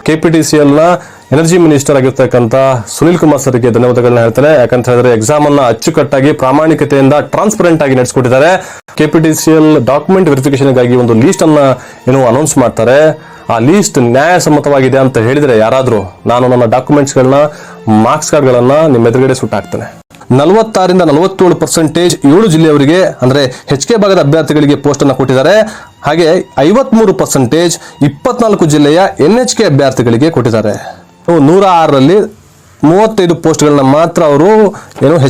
KPTCL ನ energy minister ಆಗಿರ್ತಕ್ಕಂಥ ಸುನಿಲ್ ಕುಮಾರ್ ಸರ್ಗೆ ಧನ್ಯವಾದಗಳನ್ನ ಹೇಳ್ತಾರೆ. ಯಾಕಂತ ಹೇಳಿದ್ರೆ ಎಕ್ಸಾಮ್ ಅನ್ನ ಅಚ್ಚುಕಟ್ಟಾಗಿ ಪ್ರಾಮಾಣಿಕತೆಯಿಂದ ಟ್ರಾನ್ಸ್ಪರೆಂಟ್ ಆಗಿ ನಡೆಸಿಕೊಟ್ಟಿದ್ದಾರೆ. KPTCL ಡಾಕ್ಯುಮೆಂಟ್ ವೆರಿಫಿಕೇಶನ್ ಗಾಗಿ ಒಂದು ಲೀಸ್ಟ್ ಅನ್ನ ಅನೌನ್ಸ್ ಮಾಡ್ತಾರೆ. ಆ ಲೀಸ್ಟ್ ನ್ಯಾಯಸಮ್ಮತವಾಗಿದೆ ಅಂತ ಹೇಳಿದ್ರೆ ಯಾರಾದ್ರೂ ನಾನು ನನ್ನ ಡಾಕ್ಯುಮೆಂಟ್ಸ್ ಗಳನ್ನ ಮಾರ್ಕ್ಸ್ ಕಾರ್ಡ್ ಗಳನ್ನ ನಿಮ್ಮ ಎದುರುಗಡೆ ಸುಟ್ಟಾಕ್ತೇನೆ. 46ರಿಂದ 47% 7 ಜಿಲ್ಲೆಯವರಿಗೆ ಅಂದ್ರೆ HK ಭಾಗದ ಅಭ್ಯರ್ಥಿಗಳಿಗೆ ಪೋಸ್ಟ್ ಅನ್ನು ಕೊಟ್ಟಿದ್ದಾರೆ. ಹಾಗೆ 53% 24 ಜಿಲ್ಲೆಯ NHK ಅಭ್ಯರ್ಥಿಗಳಿಗೆ ಕೊಟ್ಟಿದ್ದಾರೆ. 106ರಲ್ಲಿ 35 ಪೋಸ್ಟ್ಗಳನ್ನ ಮಾತ್ರ ಅವರು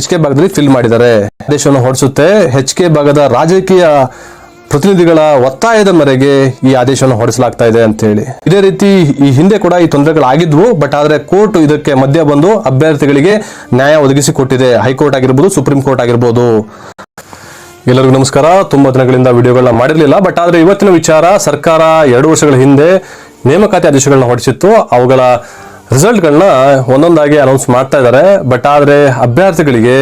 HK ಭಾಗದಲ್ಲಿ ಫಿಲ್ ಮಾಡಿದ್ದಾರೆ. ಆದೇಶವನ್ನು ಹೊರಡಿಸುತ್ತೆ. HK ಭಾಗದ ರಾಜಕೀಯ ಪ್ರತಿನಿಧಿಗಳ ಒತ್ತಾಯದ ಮೇರೆಗೆ ಈ ಆದೇಶವನ್ನು ಹೊರಡಿಸಲಾಗ್ತಾ ಇದೆ ಅಂತ ಹೇಳಿ. ಇದೇ ರೀತಿ ಈ ಹಿಂದೆ ಕೂಡ ಈ ತೊಂದರೆಗಳಾಗಿದ್ವು. ಬಟ್ ಆದ್ರೆ ಕೋರ್ಟ್ ಇದಕ್ಕೆ ಮಧ್ಯ ಬಂದು ಅಭ್ಯರ್ಥಿಗಳಿಗೆ ನ್ಯಾಯ ಒದಗಿಸಿ ಕೊಟ್ಟಿದೆ. ಹೈಕೋರ್ಟ್ ಆಗಿರ್ಬೋದು, ಸುಪ್ರೀಂ ಕೋರ್ಟ್ ಆಗಿರ್ಬೋದು. ಎಲ್ಲರಿಗೂ ನಮಸ್ಕಾರ. ತುಂಬಾ ದಿನಗಳಿಂದ ವಿಡಿಯೋಗಳನ್ನ ಮಾಡಿರಲಿಲ್ಲ. ಬಟ್ ಆದ್ರೆ ಇವತ್ತಿನ ವಿಚಾರ, ಸರ್ಕಾರ 2 ವರ್ಷಗಳ ಹಿಂದೆ ನೇಮಕಾತಿ ಆದೇಶಗಳನ್ನ ಹೊರಡಿಸಿತ್ತು. ಅವುಗಳ ರಿಸಲ್ಟ್ಗಳನ್ನ ಒಂದೊಂದಾಗಿ ಅನೌನ್ಸ್ ಮಾಡ್ತಾ ಇದ್ದಾರೆ. ಬಟ್ ಆದ್ರೆ ಅಭ್ಯರ್ಥಿಗಳಿಗೆ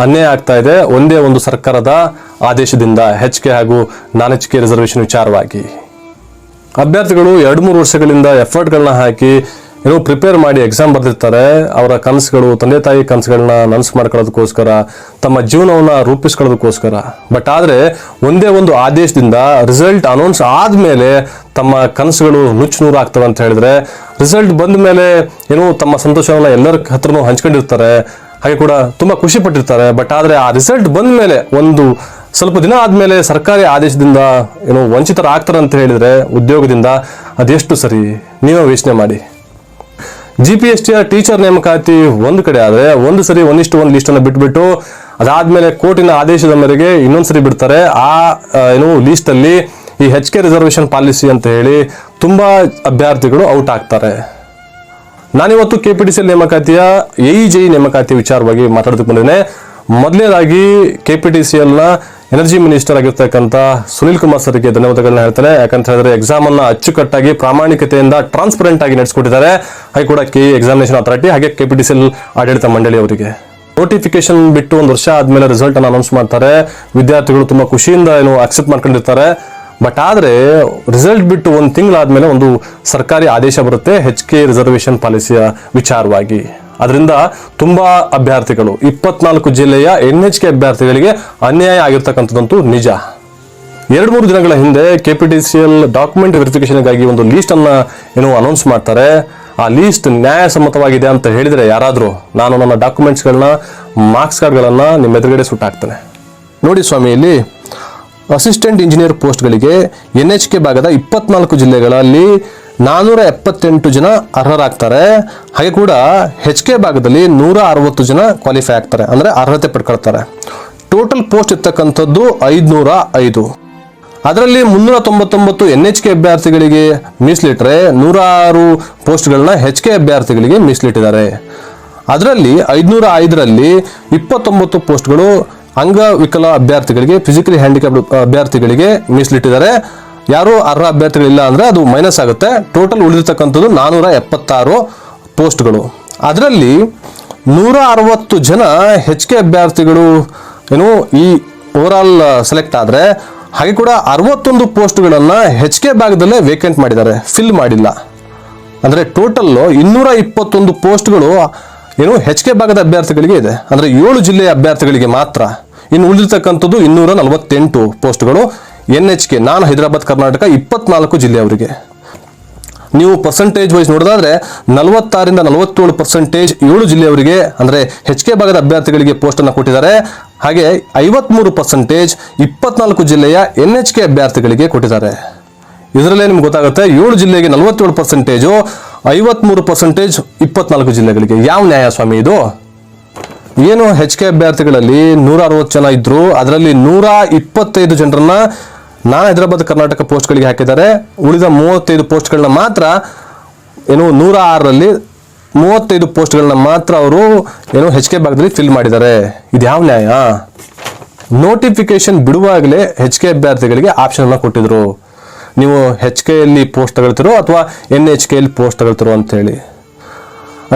ಅನ್ಯಾಯ ಆಗ್ತಾ ಇದೆ ಒಂದೇ ಒಂದು ಸರ್ಕಾರದ ಆದೇಶದಿಂದ, HK ಹಾಗೂ ನಾನ್ HK ರಿಸರ್ವೇಶನ್ ವಿಚಾರವಾಗಿ. ಅಭ್ಯರ್ಥಿಗಳು 2-3 ವರ್ಷಗಳಿಂದ ಎಫರ್ಟ್ಗಳನ್ನ ಹಾಕಿ ಪ್ರಿಪೇರ್ ಮಾಡಿ ಎಕ್ಸಾಮ್ ಬರ್ದಿರ್ತಾರೆ. ಅವರ ಕನಸುಗಳು, ತಂದೆ ತಾಯಿ ಕನಸುಗಳನ್ನ ನನಸು ಮಾಡ್ಕೊಳ್ಳೋದಕ್ಕೋಸ್ಕರ, ತಮ್ಮ ಜೀವನವನ್ನ ರೂಪಿಸ್ಕೊಳ್ಳೋದಕ್ಕೋಸ್ಕರ. ಬಟ್ ಆದ್ರೆ ಒಂದೇ ಒಂದು ಆದೇಶದಿಂದ ರಿಸಲ್ಟ್ ಅನೌನ್ಸ್ ಆದ್ಮೇಲೆ ತಮ್ಮ ಕನಸುಗಳು ನುಚ್ಚು ನೂರು ಆಗ್ತವೆ ಅಂತ ಹೇಳಿದ್ರೆ, ರಿಸಲ್ಟ್ ಬಂದ ಮೇಲೆ ತಮ್ಮ ಸಂತೋಷವನ್ನ ಎಲ್ಲರ ಹತ್ರನೂ ಹಂಚ್ಕೊಂಡಿರ್ತಾರೆ. ಹಾಗೆ ಕೂಡ ತುಂಬಾ ಖುಷಿ ಪಟ್ಟಿರ್ತಾರೆ. ಬಟ್ ಆದ್ರೆ ಆ ರಿಸಲ್ಟ್ ಬಂದ ಮೇಲೆ ಒಂದು ಸ್ವಲ್ಪ ದಿನ ಆದ್ಮೇಲೆ ಸರ್ಕಾರಿ ಆದೇಶದಿಂದ ವಂಚಿತರಾಗ್ತಾರೆ ಅಂತ ಹೇಳಿದ್ರೆ ಉದ್ಯೋಗದಿಂದ, ಅದೆಷ್ಟು ಸರಿ? ನೀವೇ ಯೋಚನೆ ಮಾಡಿ. GPST ಟೀಚರ್ ನೇಮಕಾತಿ ಒಂದು ಕಡೆ ಆದ್ರೆ, ಒಂದು ಸರಿ 1:1 ಲಿಸ್ಟ್ ಅನ್ನು ಬಿಟ್ಬಿಟ್ಟು ಅದಾದ್ಮೇಲೆ ಕೋರ್ಟಿನ ಆದೇಶದ ಮೇರೆಗೆ ಇನ್ನೊಂದ್ಸರಿ ಬಿಡ್ತಾರೆ. ಆ ಲೀಸ್ಟ್ ಅಲ್ಲಿ ಈ HK ರಿಸರ್ವೇಶನ್ ಪಾಲಿಸಿ ಅಂತ ಹೇಳಿ ತುಂಬಾ ಅಭ್ಯರ್ಥಿಗಳು ಔಟ್ ಆಗ್ತಾರೆ. ನಾನಿವತ್ತು KPTCL ನೇಮಕಾತಿಯ AE ನೇಮಕಾತಿ ವಿಚಾರವಾಗಿ ಮಾತಾಡೋದಕ್ಕೆ ಬಂದಿದ್ದೇನೆ. ಮೊದಲನೇದಾಗಿ KPTCL ನ ಎನರ್ಜಿ ಮಿನಿಸ್ಟರ್ ಆಗಿರ್ತಕ್ಕಂಥ ಸುನಿಲ್ ಕುಮಾರ್ ಸರ್ಗೆ ಧನ್ಯವಾದಗಳನ್ನ ಹೇಳ್ತಾರೆ. ಯಾಕಂತ ಹೇಳಿದ್ರೆ ಎಕ್ಸಾಮ್ ಅನ್ನ ಅಚ್ಚುಕಟ್ಟಾಗಿ ಪ್ರಾಮಾಣಿಕತೆಯಿಂದ ಟ್ರಾನ್ಸ್ಪರೆಂಟ್ ಆಗಿ ನಡೆಸಿಕೊಟ್ಟಿದ್ದಾರೆ. ಹಾಗೆ ಕೂಡ KE ಎಕ್ಸಾಮಿನೇಷನ್ ಅಥಾರಿಟಿ ಹಾಗೆ KPTCL ಆಡಳಿತ ಮಂಡಳಿ ಅವರಿಗೆ. ನೋಟಿಫಿಕೇಶನ್ ಬಿಟ್ಟು 1 ವರ್ಷ ಆದ್ಮೇಲೆ ರಿಸಲ್ಟ್ ಅನ್ನು ಅನೌನ್ಸ್ ಮಾಡ್ತಾರೆ. ವಿದ್ಯಾರ್ಥಿಗಳು ತುಂಬಾ ಖುಷಿಯಿಂದ ಅಕ್ಸೆಪ್ಟ್ ಮಾಡ್ಕೊಂಡಿರ್ತಾರೆ. ಬಟ್ ಆದ್ರೆ ರಿಸಲ್ಟ್ ಬಿಟ್ಟು 1 ತಿಂಗಳಾದ್ಮೇಲೆ ಒಂದು ಸರ್ಕಾರಿ ಆದೇಶ ಬರುತ್ತೆ HK ರಿಸರ್ವೇಶನ್ ಪಾಲಿಸಿಯ ವಿಚಾರವಾಗಿ. ಅದರಿಂದ ತುಂಬಾ ಅಭ್ಯರ್ಥಿಗಳು 24 ಜಿಲ್ಲೆಯ NHK ಅಭ್ಯರ್ಥಿಗಳಿಗೆ ಅನ್ಯಾಯ ಆಗಿರ್ತಕ್ಕಂಥದ್ದಂತೂ ನಿಜ. 2-3 ದಿನಗಳ ಹಿಂದೆ KPTCL ಡಾಕ್ಯುಮೆಂಟ್ ವೆರಿಫಿಕೇಶನ್ ಗಾಗಿ ಒಂದು ಲೀಸ್ಟ್ ಅನ್ನ ಅನೌನ್ಸ್ ಮಾಡ್ತಾರೆ. ಆ ಲೀಸ್ಟ್ ನ್ಯಾಯಸಮ್ಮತವಾಗಿದೆ ಅಂತ ಹೇಳಿದ್ರೆ ಯಾರಾದ್ರೂ ನಾನು ನನ್ನ ಡಾಕ್ಯುಮೆಂಟ್ಸ್ ಗಳನ್ನ ಮಾರ್ಕ್ಸ್ ಕಾರ್ಡ್ ಗಳನ್ನ ನಿಮ್ಮ ಎದುರುಗಡೆ ಸುಟ್ಟಾಕ್ತೇನೆ. ನೋಡಿ ಸ್ವಾಮಿ, ಇಲ್ಲಿ ಅಸಿಸ್ಟೆಂಟ್ ಇಂಜಿನಿಯರ್ ಪೋಸ್ಟ್ಗಳಿಗೆ NHK ಭಾಗದ 24 ಜಿಲ್ಲೆಗಳಲ್ಲಿ 478 ಜನ ಅರ್ಹರಾಗ್ತಾರೆ. ಹಾಗೆ ಕೂಡ HK ಭಾಗದಲ್ಲಿ 160 ಜನ ಕ್ವಾಲಿಫೈ ಆಗ್ತಾರೆ, ಅಂದ್ರೆ ಅರ್ಹತೆ ಪಡ್ಕೊಳ್ತಾರೆ. ಟೋಟಲ್ ಪೋಸ್ಟ್ ಇರ್ತಕ್ಕಂಥದ್ದು 505. ಅದರಲ್ಲಿ 399 NHK ಅಭ್ಯರ್ಥಿಗಳಿಗೆ ಮೀಸಲಿಟ್ಟರೆ 106 ಪೋಸ್ಟ್ಗಳನ್ನ HK ಅಭ್ಯರ್ಥಿಗಳಿಗೆ ಮೀಸಲಿಟ್ಟಿದ್ದಾರೆ. ಅದರಲ್ಲಿ 505ರಲ್ಲಿ 29 ಪೋಸ್ಟ್ಗಳು ಅಂಗವಿಕಲ ಅಭ್ಯರ್ಥಿಗಳಿಗೆ, ಫಿಸಿಕಲಿ ಹ್ಯಾಂಡಿಕ್ಯಾಪ್ಡ್ ಅಭ್ಯರ್ಥಿಗಳಿಗೆ ಮೀಸಲಿಟ್ಟಿದ್ದಾರೆ. ಯಾರು ಅರ್ಹ ಅಭ್ಯರ್ಥಿಗಳಿಲ್ಲ ಅಂದ್ರೆ ಅದು ಮೈನಸ್ ಆಗುತ್ತೆ. ಟೋಟಲ್ ಉಳಿದಿರ್ತಕ್ಕಂಥದ್ದು 476 ಪೋಸ್ಟ್ಗಳು. ಅದರಲ್ಲಿ 160 ಜನ HK ಅಭ್ಯರ್ಥಿಗಳು ಈ ಓವರ್ ಆಲ್ ಸೆಲೆಕ್ಟ್ ಆದ್ರೆ, ಹಾಗೆ ಕೂಡ 61 ಪೋಸ್ಟ್ಗಳನ್ನ HK ಭಾಗದಲ್ಲೇ ವೇಕೆಂಟ್ ಮಾಡಿದ್ದಾರೆ, ಫಿಲ್ ಮಾಡಿಲ್ಲ. ಅಂದ್ರೆ ಟೋಟಲ್ 221 ಪೋಸ್ಟ್ಗಳು HK ಭಾಗದ ಅಭ್ಯರ್ಥಿಗಳಿಗೆ ಇದೆ, ಅಂದ್ರೆ 7 ಜಿಲ್ಲೆಯ ಅಭ್ಯರ್ಥಿಗಳಿಗೆ ಮಾತ್ರ. ಇನ್ನು ಉಳಿದಿರ್ತಕ್ಕಂಥದ್ದು 248 ಪೋಸ್ಟ್ಗಳು NHK ನಾನ್ ಹೈದರಾಬಾದ್ ಕರ್ನಾಟಕ 24 ಜಿಲ್ಲೆಯವರಿಗೆ. ನೀವು ಪರ್ಸೆಂಟೇಜ್ ವೈಸ್ ನೋಡೋದಾದ್ರೆ 46ರಿಂದ 47% 7 ಜಿಲ್ಲೆಯವರಿಗೆ ಅಂದ್ರೆ HK ಭಾಗದ ಅಭ್ಯರ್ಥಿಗಳಿಗೆ ಪೋಸ್ಟ್ ಅನ್ನು ಕೊಟ್ಟಿದ್ದಾರೆ. ಹಾಗೆ 53% 24 ಜಿಲ್ಲೆಯ NHK ಅಭ್ಯರ್ಥಿಗಳಿಗೆ ಕೊಟ್ಟಿದ್ದಾರೆ. ಇದರಲ್ಲೇ ನಿಮ್ಗೆ ಗೊತ್ತಾಗುತ್ತೆ 7 ಜಿಲ್ಲೆಗೆ 47%, 53% 24 ಜಿಲ್ಲೆಗಳಿಗೆ. ಯಾವ ನ್ಯಾಯ ಸ್ವಾಮಿ ಇದು? ಏನು HK ಅಭ್ಯರ್ಥಿಗಳಲ್ಲಿ 160 ಜನ ಇದ್ರು, ಅದರಲ್ಲಿ 125 ಜನರನ್ನ ನಾನ್ ಹೈದರಾಬಾದ್ ಕರ್ನಾಟಕ ಪೋಸ್ಟ್ಗಳಿಗೆ ಹಾಕಿದ್ದಾರೆ. ಉಳಿದ 35 ಪೋಸ್ಟ್ಗಳನ್ನ ಮಾತ್ರ 106ರಲ್ಲಿ 35 ಪೋಸ್ಟ್ಗಳನ್ನ ಮಾತ್ರ ಅವರು HK ಭಾಗದಲ್ಲಿ ಫಿಲ್ ಮಾಡಿದ್ದಾರೆ. ಇದು ಯಾವ ನ್ಯಾಯ? ನೋಟಿಫಿಕೇಶನ್ ಬಿಡುವಾಗಲೇ HK ಅಭ್ಯರ್ಥಿಗಳಿಗೆ ಆಪ್ಷನ್ ಅನ್ನ ಕೊಟ್ಟಿದ್ರು, ನೀವು HK ಯಲ್ಲಿ ಪೋಸ್ಟ್ ತಗೊಳ್ತಿರೋ ಅಥವಾ NHK ಯಲ್ಲಿ ಪೋಸ್ಟ್ ತಗೊಳ್ತಿರೋ ಅಂತ ಹೇಳಿ.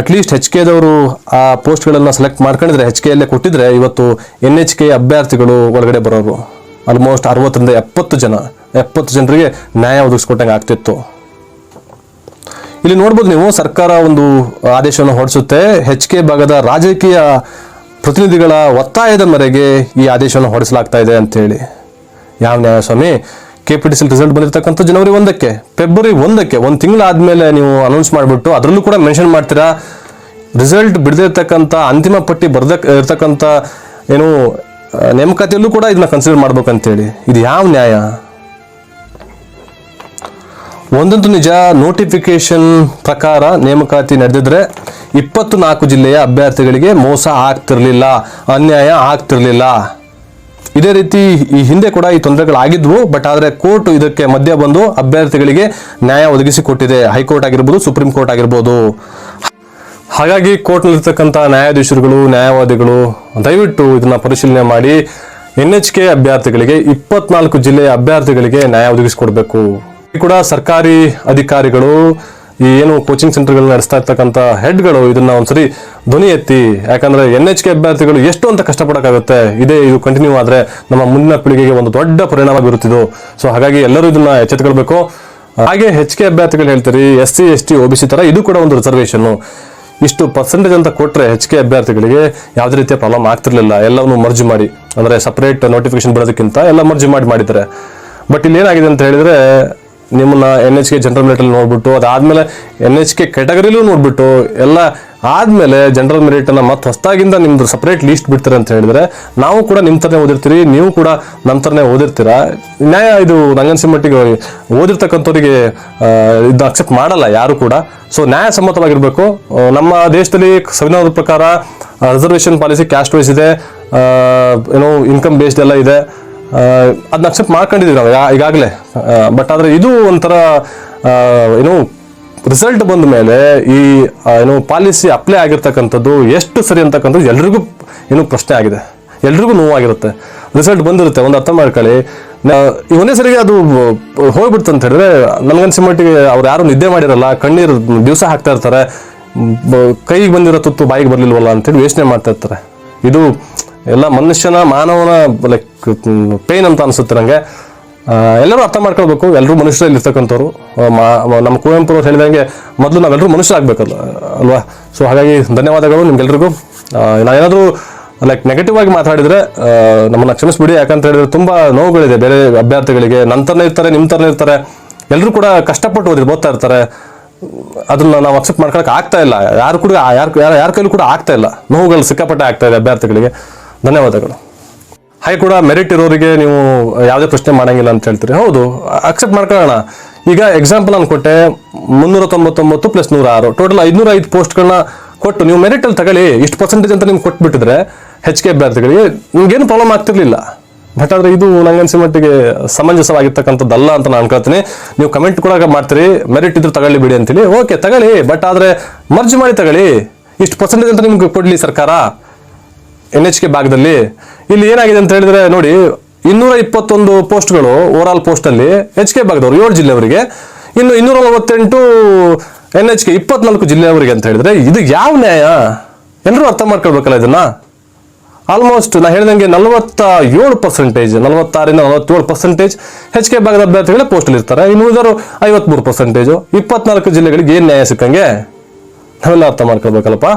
ಅಟ್ಲೀಸ್ಟ್ HK ದವರು ಆ ಪೋಸ್ಟ್ಗಳನ್ನ ಸೆಲೆಕ್ಟ್ ಮಾಡ್ಕೊಂಡಿದ್ರೆ, HK ಯಲ್ಲೇ ಕೊಟ್ಟಿದ್ರೆ ಇವತ್ತು NHK ಅಭ್ಯರ್ಥಿಗಳು ಒಳಗಡೆ ಬರೋರು. ಆಲ್ಮೋಸ್ಟ್ 60ರಿಂದ 70 ಜನರಿಗೆ ನ್ಯಾಯ ಒದಗಿಸ್ಕೊಟ್ಟಂಗೆ ಆಗ್ತಿತ್ತು. ಇಲ್ಲಿ ನೋಡ್ಬೋದು ನೀವು, ಸರ್ಕಾರ ಒಂದು ಆದೇಶವನ್ನು ಹೊರಡಿಸುತ್ತೆ. HK ಭಾಗದ ರಾಜಕೀಯ ಪ್ರತಿನಿಧಿಗಳ ಒತ್ತಾಯದ ಮೇರೆಗೆ ಈ ಆದೇಶವನ್ನು ಹೊರಡಿಸಲಾಗ್ತಾ ಇದೆ ಅಂತೇಳಿ. ಯಾವ ನ್ಯಾಯ ಸ್ವಾಮಿ? KPTCL ರಿಸಲ್ಟ್ ಬಂದಿರತಕ್ಕಂಥ ಜನವರಿ 1ಕ್ಕೆ, ಫೆಬ್ರವರಿ 1ಕ್ಕೆ, ಒಂದು ತಿಂಗಳಾದ್ಮೇಲೆ ನೀವು ಅನೌನ್ಸ್ ಮಾಡಿಬಿಟ್ಟು ಅದರಲ್ಲೂ ಕೂಡ ಮೆನ್ಷನ್ ಮಾಡ್ತೀರಾ ರಿಸಲ್ಟ್ ಬಿಡದಿರ್ತಕ್ಕಂಥ ಅಂತಿಮ ಪಟ್ಟಿ ಇರ್ತಕ್ಕಂಥ ಏನು ನೇಮಕಾತಿಯಲ್ಲೂ ಕೂಡ ಇದನ್ನ ಕನ್ಸಿಡರ್ ಮಾಡ್ಬೇಕಂತೇಳಿ. ಇದು ಯಾವ ನ್ಯಾಯ? ಒಂದಂತೂ ನಿಜ, ನೋಟಿಫಿಕೇಶನ್ ಪ್ರಕಾರ ನೇಮಕಾತಿ ನಡೆದಿದ್ರೆ 24 ಜಿಲ್ಲೆಯ ಅಭ್ಯರ್ಥಿಗಳಿಗೆ ಮೋಸ ಆಗ್ತಿರ್ಲಿಲ್ಲ, ಅನ್ಯಾಯ ಆಗ್ತಿರ್ಲಿಲ್ಲ. ಇದೇ ರೀತಿ ಈ ಹಿಂದೆ ಕೂಡ ಈ ತೊಂದರೆಗಳಾಗಿದ್ವು. ಬಟ್ ಆದರೆ ಕೋರ್ಟ್ ಇದಕ್ಕೆ ಮಧ್ಯ ಬಂದು ಅಭ್ಯರ್ಥಿಗಳಿಗೆ ನ್ಯಾಯ ಒದಗಿಸಿಕೊಟ್ಟಿದೆ. ಹೈಕೋರ್ಟ್ ಆಗಿರ್ಬೋದು, ಸುಪ್ರೀಂ ಕೋರ್ಟ್ ಆಗಿರ್ಬೋದು. ಹಾಗಾಗಿ ಕೋರ್ಟ್ನಲ್ಲಿರ್ತಕ್ಕಂಥ ನ್ಯಾಯಾಧೀಶರುಗಳು, ನ್ಯಾಯವಾದಿಗಳು ದಯವಿಟ್ಟು ಇದನ್ನ ಪರಿಶೀಲನೆ ಮಾಡಿ NHK ಅಭ್ಯರ್ಥಿಗಳಿಗೆ, 24 ಜಿಲ್ಲೆಯ ಅಭ್ಯರ್ಥಿಗಳಿಗೆ ನ್ಯಾಯ ಒದಗಿಸಿಕೊಡ್ಬೇಕು. ಕೂಡ ಸರ್ಕಾರಿ ಅಧಿಕಾರಿಗಳು, ಈ ಏನು ಕೋಚಿಂಗ್ ಸೆಂಟರ್ಗಳನ್ನ ನಡೆಸ್ತಾ ಇರ್ತಕ್ಕಂಥ ಹೆಡ್ಗಳು ಇದನ್ನ ಒಂದ್ಸರಿ ಧ್ವನಿ ಎತ್ತಿ. ಯಾಕಂದ್ರೆ NHK ಅಭ್ಯರ್ಥಿಗಳು ಎಷ್ಟು ಅಂತ ಕಷ್ಟಪಡಕ್ಕಾಗುತ್ತೆ. ಇದು ಕಂಟಿನ್ಯೂ ಆದ್ರೆ ನಮ್ಮ ಮುಂದಿನ ಪೀಳಿಗೆಗೆ ಒಂದು ದೊಡ್ಡ ಪರಿಣಾಮ ಬೀರುತ್ತಿದ್ದು. ಸೊ ಹಾಗಾಗಿ ಎಲ್ಲರೂ ಇದನ್ನ ಎಚ್ಚೆತ್ತುಕೊಳ್ಬೇಕು. ಹಾಗೆ HK ಅಭ್ಯರ್ಥಿಗಳು ಹೇಳ್ತಾರೆ SC ST OBC ತರ ಇದು ಕೂಡ ಒಂದು ರಿಸರ್ವೇಶನ್. ಇಷ್ಟು ಪರ್ಸೆಂಟೇಜ್ ಅಂತ ಕೊಟ್ರೆ HK ಅಭ್ಯರ್ಥಿಗಳಿಗೆ ಯಾವುದೇ ರೀತಿಯ ಪ್ರಾಬ್ಲಮ್ ಆಗ್ತಿರ್ಲಿಲ್ಲ. ಎಲ್ಲವನ್ನು ಮರ್ಜ್ ಮಾಡಿ, ಅಂದ್ರೆ ಸಪರೇಟ್ ನೋಟಿಫಿಕೇಶನ್ ಬಿಡೋದಕ್ಕಿಂತ ಎಲ್ಲ ಮರ್ಜ್ ಮಾಡಿದ್ದಾರೆ. ಬಟ್ ಇಲ್ಲಿ ಏನಾಗಿದೆ ಅಂತ ಹೇಳಿದ್ರೆ, ನಿಮ್ಮನ್ನ NHK ಜನರಲ್ ಮೆರಿಟ್ ಅಲ್ಲಿ ನೋಡ್ಬಿಟ್ಟು, ಅದಾದ್ಮೇಲೆ NHK ಕ್ಯಾಟಗರಿಲೂ ನೋಡ್ಬಿಟ್ಟು, ಎಲ್ಲ ಆದ್ಮೇಲೆ ಜನರಲ್ ಮೆರಿಟ್ ಅನ್ನ ಮತ್ತೆ ಹೊಸದಾಗಿಂದ ನಿಮ್ದು ಸಪರೇಟ್ ಲೀಸ್ಟ್ ಬಿಡ್ತಾರೆ ಅಂತ ಹೇಳಿದ್ರೆ, ನಾವು ಕೂಡ ನಿಮ್ ತರನೇ ಓದಿರ್ತೀರಿ, ನೀವು ಕೂಡ ನಮ್ಮ ತರನೇ ಓದಿರ್ತೀರಾ. ನ್ಯಾಯ ಇದು ನಂಗನ್ಸಿ ಮಟ್ಟಿಗೆ ಓದಿರ್ತಕ್ಕಂಥವ್ರಿಗೆ ಇದನ್ನ ಅಕ್ಸೆಪ್ಟ್ ಮಾಡಲ್ಲ ಯಾರು ಕೂಡ. ಸೊ ನ್ಯಾಯ ಸಮ್ಮತವಾಗಿರ್ಬೇಕು. ನಮ್ಮ ದೇಶದಲ್ಲಿ ಸಂವಿಧಾನದ ಪ್ರಕಾರ ರಿಸರ್ವೇಶನ್ ಪಾಲಿಸಿ ಕ್ಯಾಸ್ಟ್ ವೈಸ್ ಇದೆ, ಏನೋ ಇನ್ಕಮ್ ಬೇಸ್ಡ್ ಎಲ್ಲ ಇದೆ. ಅದನ್ನ ಅಕ್ಸೆಪ್ಟ್ ಮಾಡ್ಕೊಂಡಿದ್ದೀವಿ ನಾವು ಈಗಾಗಲೇ. ಬಟ್ ಆದ್ರೆ ಇದು ಒಂಥರ ಏನು ರಿಸಲ್ಟ್ ಬಂದ ಮೇಲೆ ಈ ಏನು ಪಾಲಿಸಿ ಅಪ್ಲೈ ಆಗಿರ್ತಕ್ಕಂಥದ್ದು ಎಷ್ಟು ಸರಿ ಅಂತಕ್ಕಂಥದ್ದು ಎಲ್ರಿಗೂ ಏನು ಪ್ರಶ್ನೆ ಆಗಿದೆ, ಎಲ್ರಿಗೂ ನೋವಾಗಿರುತ್ತೆ. ರಿಸಲ್ಟ್ ಬಂದಿರುತ್ತೆ, ಒಂದು ಅರ್ಥ ಮಾಡ್ಕೊಳ್ಳಿ. ಒಂದೇ ಸರಿಗೆ ಅದು ಹೋಗ್ಬಿಡ್ತು ಅಂತ ಹೇಳಿದ್ರೆ, ನನ್ಗನ್ಸಿ ಮಟ್ಟಿಗೆ ಅವ್ರು ಯಾರು ನಿದ್ದೆ ಮಾಡಿರಲ್ಲ, ಕಣ್ಣೀರು ದಿವಸ ಹಾಕ್ತಾ ಇರ್ತಾರೆ, ಕೈಗೆ ಬಂದಿರೋ ತುತ್ತು ಬಾಯಿಗೆ ಬರ್ಲಿಲ್ವಲ್ಲ ಅಂತೇಳಿ ಯೋಚನೆ ಮಾಡ್ತಾ ಇರ್ತಾರೆ. ಇದು ಎಲ್ಲ ಮಾನವನ ಲೈಕ್ ಪೇನ್ ಅಂತ ಅನ್ಸುತ್ತೆ ನನಗೆ. ಎಲ್ಲರೂ ಅರ್ಥ ಮಾಡ್ಕೊಳ್ಬೇಕು. ಎಲ್ಲರೂ ಮನುಷ್ಯರಲ್ಲಿ ಇರ್ತಕ್ಕಂಥವ್ರು. ನಮ್ಮ ಕುವೆಂಪು ಅವ್ರು ಹೇಳಿದಂಗೆ ಮೊದಲು ನಾವೆಲ್ಲರೂ ಮನುಷ್ಯರಾಗಬೇಕಲ್ಲ ಅಲ್ವಾ. ಸೊ ಹಾಗಾಗಿ ಧನ್ಯವಾದಗಳು ನಿಮ್ಗೆಲ್ರಿಗೂ. ನಾನೇನಾದರೂ ಲೈಕ್ ನೆಗೆಟಿವ್ ಆಗಿ ಮಾತಾಡಿದ್ರೆ ನಮ್ಮನ್ನ ಕ್ಷಮಿಸ್ಬಿಡಿ. ಯಾಕಂತ ಹೇಳಿದ್ರೆ ತುಂಬಾ ನೋವುಗಳಿದೆ ಬೇರೆ ಅಭ್ಯರ್ಥಿಗಳಿಗೆ. ನನ್ನ ಥರನೇ ಇರ್ತಾರೆ, ನಿಮ್ಮ ಥರನೇ ಇರ್ತಾರೆ, ಎಲ್ಲರೂ ಕೂಡ ಕಷ್ಟಪಟ್ಟು ಓದ್ತಾ ಇರ್ತಾರೆ. ಅದನ್ನ ನಾವು ಅಕ್ಸೆಪ್ಟ್ ಮಾಡ್ಕೊಳಕ್ ಆಗ್ತಾ ಇಲ್ಲ. ಯಾರು ಕೂಡ ಯಾರ ಕೈಲೂ ಕೂಡ ಆಗ್ತಾ ಇಲ್ಲ. ನೋವುಗಳು ಸಿಕ್ಕಾಪಟ್ಟೆ ಆಗ್ತಾ ಇದೆ ಅಭ್ಯರ್ಥಿಗಳಿಗೆ. ಧನ್ಯವಾದಗಳು. ಹಾಗೆ ಕೂಡ ಮೆರಿಟ್ ಇರೋರಿಗೆ ನೀವು ಯಾವುದೇ ಪ್ರಶ್ನೆ ಮಾಡಂಗಿಲ್ಲ ಅಂತ ಹೇಳ್ತೀರಿ. ಹೌದು, ಅಕ್ಸೆಪ್ಟ್ ಮಾಡ್ಕೊಳ್ಳೋಣ. ಈಗ ಎಕ್ಸಾಂಪಲ್ ನಾನು ಕೊಟ್ಟೆ, 399 + 106 ಟೋಟಲ್ 505 ಪೋಸ್ಟ್ಗಳನ್ನ ಕೊಟ್ಟು ನೀವು ಮೆರಿಟ್ ಅಲ್ಲಿ ತಗೊಳ್ಳಿ, ಇಷ್ಟು ಪರ್ಸೆಂಟೇಜ್ ಅಂತ ನಿಮ್ಗೆ ಕೊಟ್ಬಿಟ್ಟಿದ್ರೆ HK ಅಭ್ಯರ್ಥಿಗಳಿಗೆ ನಿಮ್ಗೇನು ಪ್ರಾಬ್ಲಮ್ ಆಗ್ತಿರ್ಲಿಲ್ಲ. ಬಟ್ ಆದ್ರೆ ಇದು ನಂಗನ್ಸಿ ಮಟ್ಟಿಗೆ ಸಮಂಜಸವಾಗಿರ್ತಕ್ಕಂಥದ್ದಲ್ಲ ಅಂತ ನಾನು ಅನ್ಕೊಳ್ತೀನಿ. ನೀವು ಕಮೆಂಟ್ ಕೂಡ ಮಾಡ್ತೀರಿ, ಮೆರಿಟ್ ಇದ್ರು ತಗೊಳ್ಳಿ ಬಿಡಿ ಅಂತೇಳಿ. ಓಕೆ, ತಗೊಳ್ಳಿ, ಬಟ್ ಆದ್ರೆ ಮರ್ಜ್ ಮಾಡಿ ತಗೊಳ್ಳಿ. ಇಷ್ಟು ಪರ್ಸೆಂಟೇಜ್ ಅಂತ ನಿಮ್ಗೆ ಕೊಡ್ಲಿ ಸರ್ಕಾರ NHK ಭಾಗದಲ್ಲಿ. ಇಲ್ಲಿ ಏನಾಗಿದೆ ಅಂತ ಹೇಳಿದ್ರೆ ನೋಡಿ, 221 ಪೋಸ್ಟ್ಗಳು ಓವರ್ ಆಲ್ ಪೋಸ್ಟ್ ಅಲ್ಲಿ HK ಭಾಗದವರು 7 ಜಿಲ್ಲೆಯವರಿಗೆ, ಇನ್ನು 248 NHK 24 ಜಿಲ್ಲೆಯವರಿಗೆ ಅಂತ ಹೇಳಿದ್ರೆ ಇದು ಯಾವ ನ್ಯಾಯ? ಎಲ್ಲರೂ ಅರ್ಥ ಮಾಡ್ಕೊಳ್ಬೇಕಲ್ಲ ಇದನ್ನ. ಆಲ್ಮೋಸ್ಟ್ ನಾ ಹೇಳಿದಂಗೆ 47%, 46ರಿಂದ 47% HK ಭಾಗದ ಅಭ್ಯರ್ಥಿಗಳೇ ಪೋಸ್ಟ್ ಅಲ್ಲಿ ಇರ್ತಾರೆ. ಇನ್ನು ಉಳಿದವರು 53%. 24 ಜಿಲ್ಲೆಗಳಿಗೆ ಏನ್ ನ್ಯಾಯ ಸಿಕ್ಕಂಗೆ? ನಾವೆಲ್ಲ ಅರ್ಥ ಮಾಡ್ಕೊಳ್ಬೇಕಲ್ಲಪ್ಪ.